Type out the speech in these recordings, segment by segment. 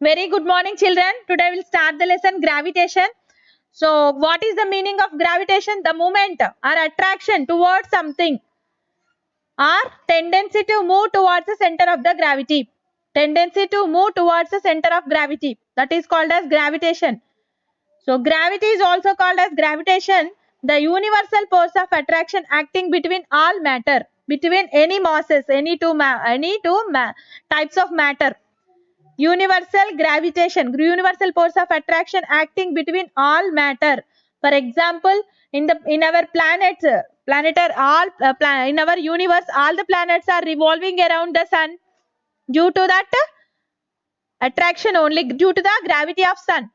Very good morning, children. Today we'll start the lesson gravitation. So, what is the meaning of gravitation? The movement or attraction towards something or tendency to move towards the center of the gravity. Tendency to move towards the center of gravity. That is called as gravitation. So, gravity is also called as gravitation, the universal force of attraction acting between all matter, between any masses, any two types of matter. Universal gravitation, universal force of attraction acting between all matter. For example, in our planets, in our universe, all the planets are revolving around the sun due to that attraction only, due to the gravity of sun.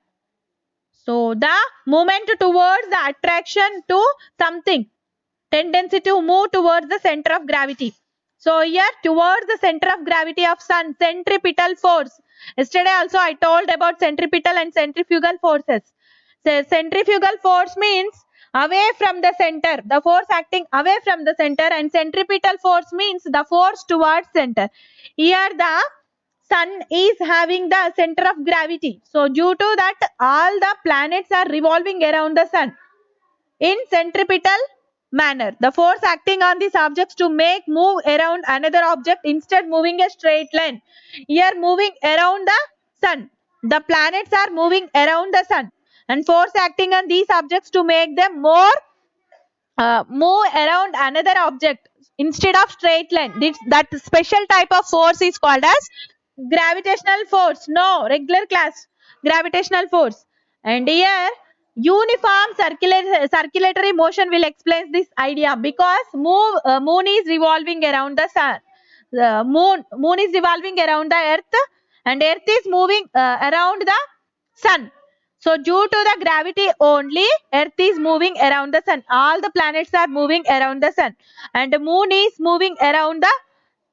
So the movement towards the attraction to something, tendency to move towards the center of gravity. So here towards the center of gravity of sun, centripetal force. Yesterday also I told about centripetal and centrifugal forces. So centrifugal force means away from the center, the force acting away from the center, and centripetal force means the force towards center. Here the sun is having the center of gravity. So due to that all the planets are revolving around the sun in centripetal manner. The force acting on these objects to make move around another object instead moving a straight line. Here moving around the sun. The planets are moving around the sun and force acting on these objects to make them move around another object instead of straight line. That special type of force is called as gravitational force. No, regular class. Gravitational force. And here uniform circulatory motion will explain this idea because moon is revolving around the sun. The moon is revolving around the earth and earth is moving around the sun. So due to the gravity only, earth is moving around the sun. All the planets are moving around the sun and the moon is moving around the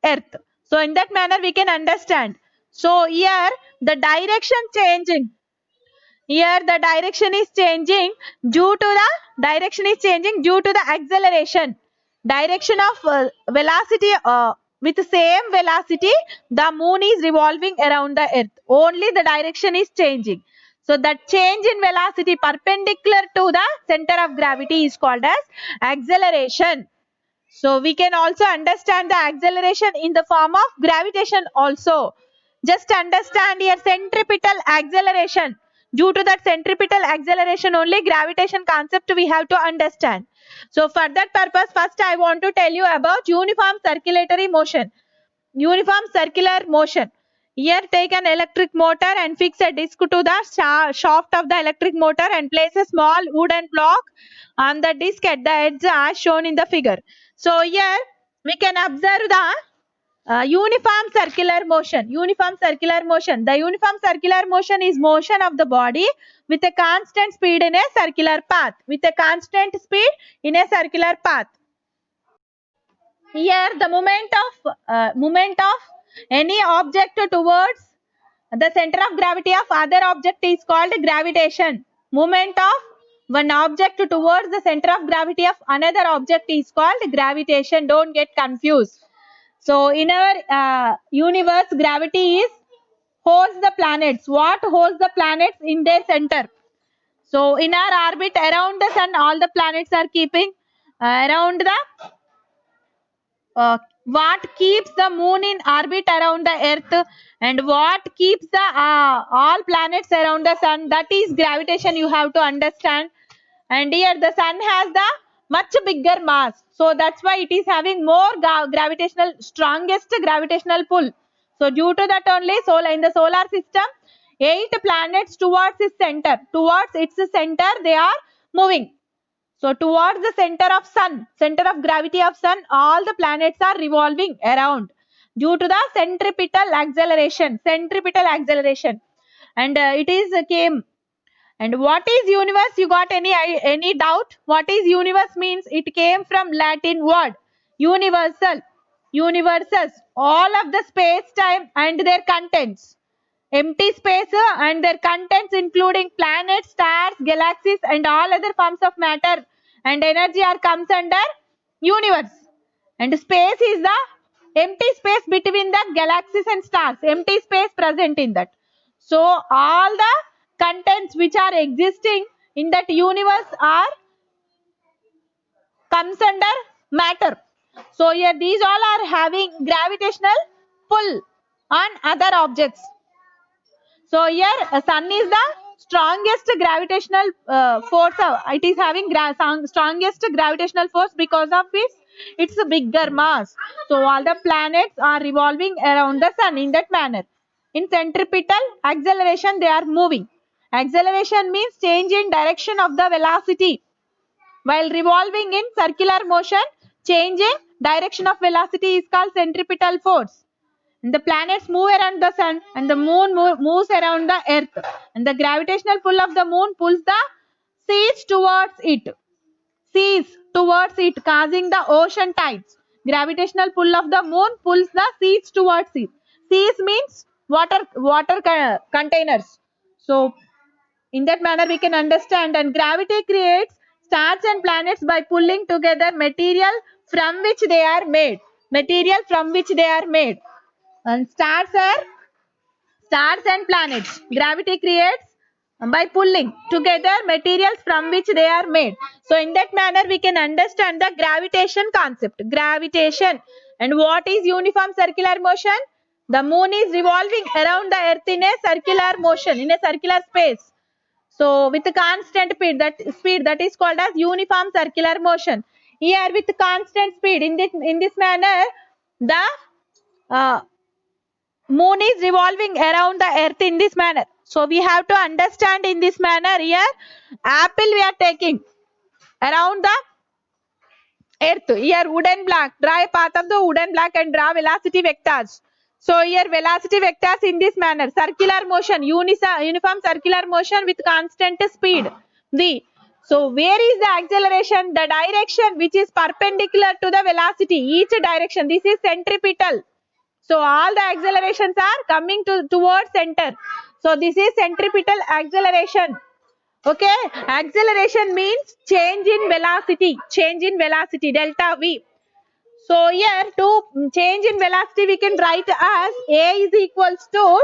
earth. So in that manner we can understand. So here the direction changing. Here the direction is changing due to the acceleration. Direction of velocity with the same velocity the moon is revolving around the earth. Only the direction is changing. So that change in velocity perpendicular to the center of gravity is called as acceleration. So we can also understand the acceleration in the form of gravitation also. Just understand here centripetal acceleration. Due to that centripetal acceleration only gravitation concept we have to understand. So for that purpose first I want to tell you about uniform circulatory motion. Uniform circular motion. Here take an electric motor and fix a disc to the shaft of the electric motor and place a small wooden block on the disc at the edge as shown in the figure. So here we can observe the uniform circular motion. Uniform circular motion. The uniform circular motion is motion of the body with a constant speed in a circular path. With a constant speed in a circular path. Here the movement of any object towards the center of gravity of other object is called gravitation. Movement of one object towards the center of gravity of another object is called gravitation. Don't get confused. So in our universe, gravity is holds the planets. What holds the planets in their center? So in our orbit around the sun, all the planets are keeping around the what keeps the moon in orbit around the earth and what keeps the all planets around the sun, that is gravitation you have to understand. And here the sun has the much bigger mass, so that's why it is having more strongest gravitational pull. So due to that only in the solar system 8 planets towards its center they are moving. So towards the center of gravity of sun, all the planets are revolving around due to the centripetal acceleration. And it is came. And what is universe? You got any doubt? What is universe means? It came from Latin word universal. Universes, all of the space time and their contents. Empty space and their contents including planets, stars, galaxies and all other forms of matter and energy are comes under universe. And space is the empty space between the galaxies and stars. Empty space present in that. So all the contents which are existing in that universe are comes under matter. So here these all are having gravitational pull on other objects. So here sun is the strongest gravitational force. It is having strongest gravitational force because of its bigger mass. So all the planets are revolving around the sun in that manner. In centripetal acceleration they are moving. Acceleration means change in direction of the velocity. While revolving in circular motion, changing direction of velocity is called centripetal force. And the planets move around the sun and the moon moves around the earth. And the gravitational pull of the moon pulls the seas towards it, causing the ocean tides. Gravitational pull of the moon pulls the seas towards it. Seas means water containers. So in that manner we can understand, and gravity creates stars and planets by pulling together material from which they are made. And stars and planets. Gravity creates by pulling together materials from which they are made. So in that manner we can understand the gravitation concept. Gravitation. And what is uniform circular motion? The moon is revolving around the earth in a circular motion, in a circular space. So with constant speed that is called as uniform circular motion. Here with constant speed, in this manner the uh, moon is revolving around the earth in this manner. So we have to understand in this manner. Here apple we are taking around the earth. Here wooden block, draw a path of the wooden block and draw velocity vectors. So here velocity vectors in this manner, circular motion, uniform circular motion with constant speed v. So where is the acceleration? The direction which is perpendicular to the velocity, each direction. This is centripetal. So all the accelerations are coming towards center. So this is centripetal acceleration. Okay, acceleration means change in velocity, delta v. So here to change in velocity we can write as a is equals to,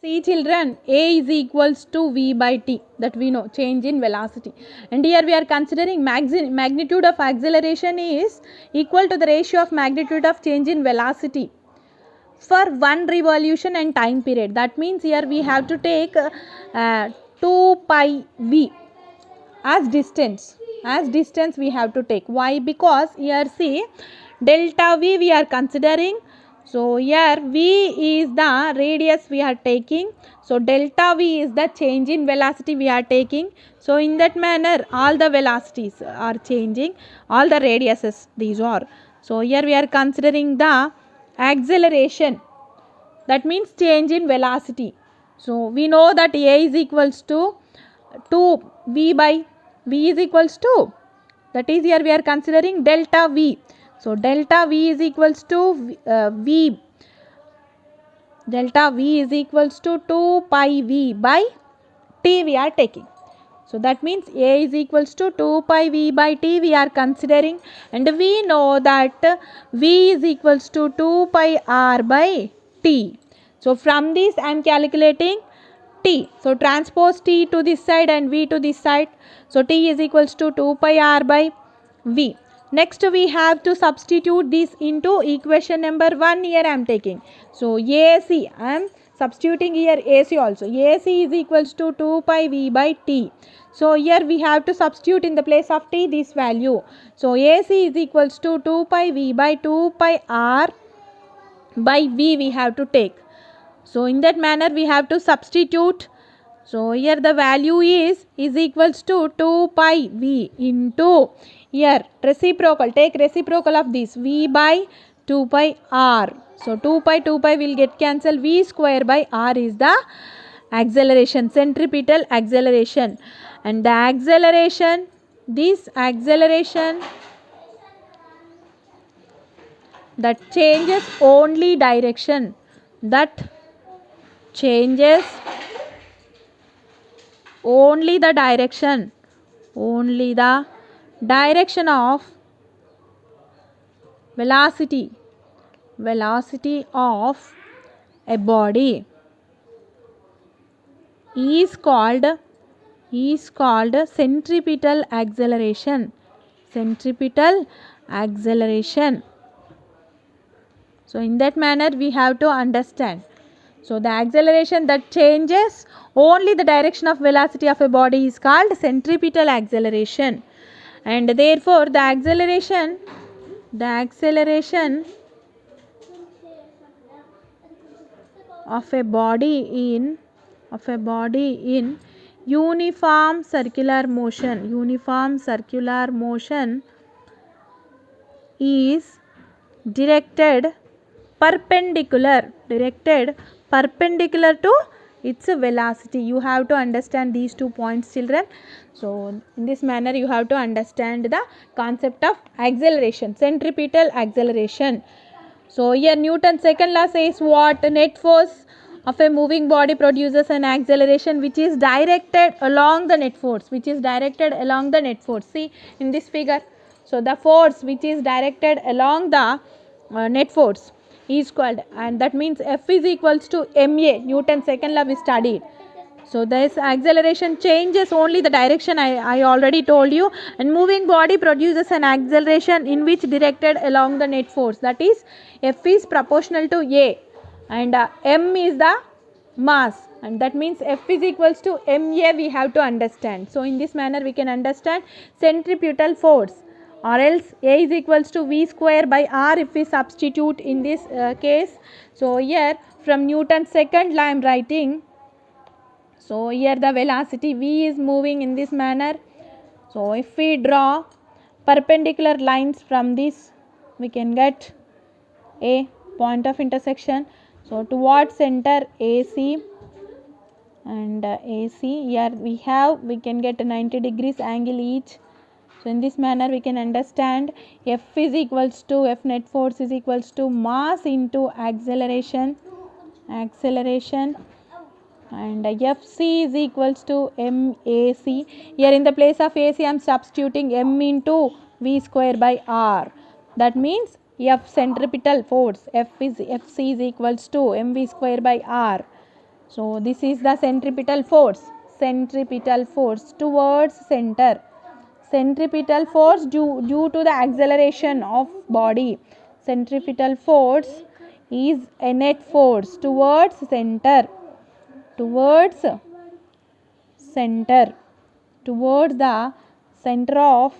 see children, a is equals to v by t, that we know, change in velocity. And here we are considering magnitude of acceleration is equal to the ratio of magnitude of change in velocity for one revolution and time period. That means here we have to take 2 pi v as distance we have to take. Why? Because here see delta v we are considering. So here v is the radius we are taking, so delta v is the change in velocity we are taking. So in that manner all the velocities are changing, all the radiuses these are. So here we are considering the acceleration, that means change in velocity. So we know that a is equals to 2 v by v is equals to, that is here we are considering delta v. So delta v is equals to delta v is equals to 2 pi v by t we are taking. So that means a is equals to 2 pi v by t we are considering, and we know that v is equals to 2 pi r by t. So from this I am calculating t. So transpose t to this side and v to this side. So t is equals to 2 pi r by v. Next we have to substitute this into equation number 1. Here I am taking. So AC, I am substituting here AC also. AC is equals to 2 pi v by t. So here we have to substitute in the place of t this value. So AC is equals to 2 pi v by 2 pi r by v we have to take. So in that manner we have to substitute. So here the value is equals to 2 pi v into, here reciprocal, take reciprocal of this, v by 2 pi r. So 2 pi will get cancelled, v square by r is the acceleration, centripetal acceleration. And the acceleration, this acceleration that changes only direction, only the direction of velocity, velocity of a body is called centripetal acceleration. Centripetal acceleration. So in that manner we have to understand. So the acceleration that changes only the direction of velocity of a body is called centripetal acceleration. And therefore the acceleration of a body in uniform circular motion is directed perpendicular to its velocity. You have to understand these 2 points, children. So in this manner you have to understand the concept of acceleration, centripetal acceleration. So here Newton's second law says what? Net force of a moving body produces an acceleration which is directed along the net force. See in this figure. So the force which is directed along the net force is called, and that means F is equals to ma. Newton's second law we studied. So this acceleration changes only the direction, I already told you, and moving body produces an acceleration in which directed along the net force, that is F is proportional to A, and m is the mass, and that means F is equals to ma we have to understand. So in this manner we can understand centripetal force, or else A is equals to V square by R if we substitute in this case. So here from Newton's second law I am writing. So here the velocity V is moving in this manner. So if we draw perpendicular lines from this, we can get a point of intersection. So towards center AC and AC, here we can get 90 degrees angle each. So in this manner we can understand F is equals to F net force is equals to mass into acceleration, and Fc is equals to mac. Here in the place of AC I am substituting m into V square by R. That means F centripetal force, Fc is equals to mv square by R. So this is the centripetal force towards center. Centripetal force due to the acceleration of body. Centripetal force is a net force towards center, towards the center of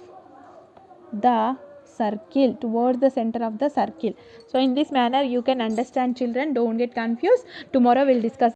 the circle. So in this manner you can understand, children. Don't get confused. Tomorrow we'll discuss